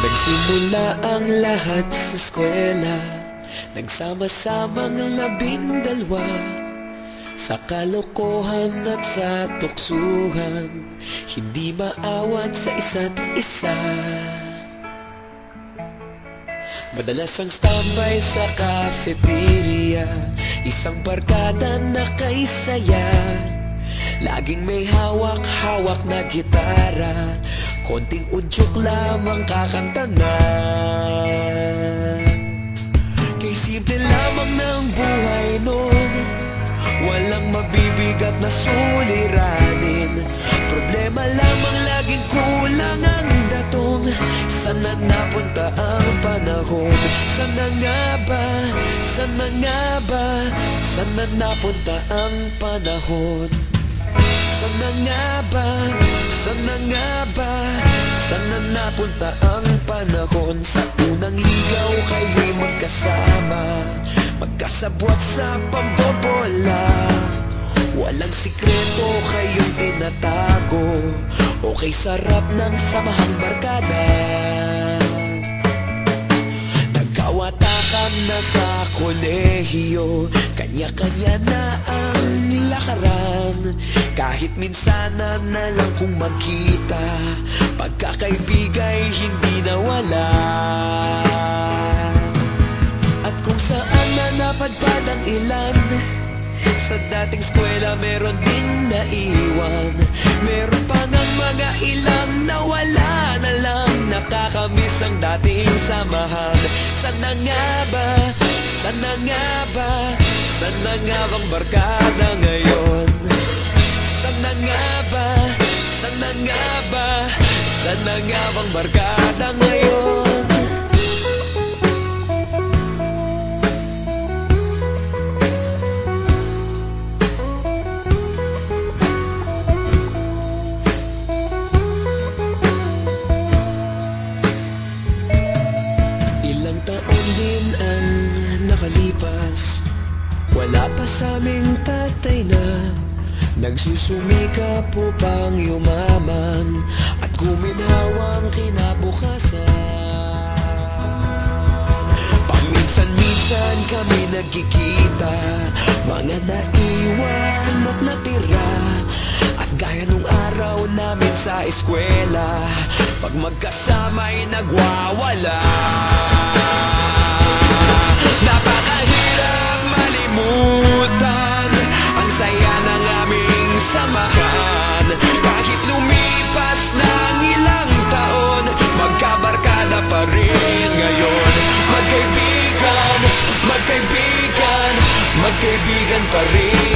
Nagsimula ang lahat sa eskwela, nagsama-samang 12, sa kalokohan at sa tuksuhan, hindi maawat sa isa't isa. Madalas ang standby sa cafeteria, isang barkada na kay saya. Laging may hawak-hawak na gitara, konting udyok lamang kakanta na. Kay simple lamang ng buhay nun, walang mabibigat na suliranin. Problema lamang laging kulang ang datong. Sana napunta ang panahon? Sana nga ba? Sana nga ba? Sana napunta ang panahon? Sana nga ba? Sana nga ba? Sana napunta ang panahon? Sa unang ligaw kayo'y magkasama, magkasabwat sa pambobola. Walang sikreto kayong tinatago, okay sarap ng samahang barkada. Nagkawatakan na sa kolehiyo, kanya-kanya na ang lakaran. Kahit minsan na lang kung magkita, pagkakaibigay hindi nawala. At kung saan na napadpad ang ilan, sa dating eskwela meron din naiwan. Meron pa ng mga ilang nawala na lang, nakakamiss ang dating samahan. Sana nga ba? Sana nga ba? Sana nga bang barkada ngayon? Sana nga ba? Sana nga ba? Sana nga bang barkada ngayon? Ilang taon din ang nakalipas, wala pa sa aming tatay na nagsusumikap upang yumaman at guminhawang kinabukasan. Paminsan-minsan kami nagkikita, mga naiwan at natira. At gaya nung araw namin sa eskwela, pag magkasama'y nagwawala. Napakahirap malimutan ang saya ng aming samahan. Kahit lumipas ng ilang taon, magkabarkada pa rin ngayon. Magkaibigan, magkaibigan, magkaibigan pa rin.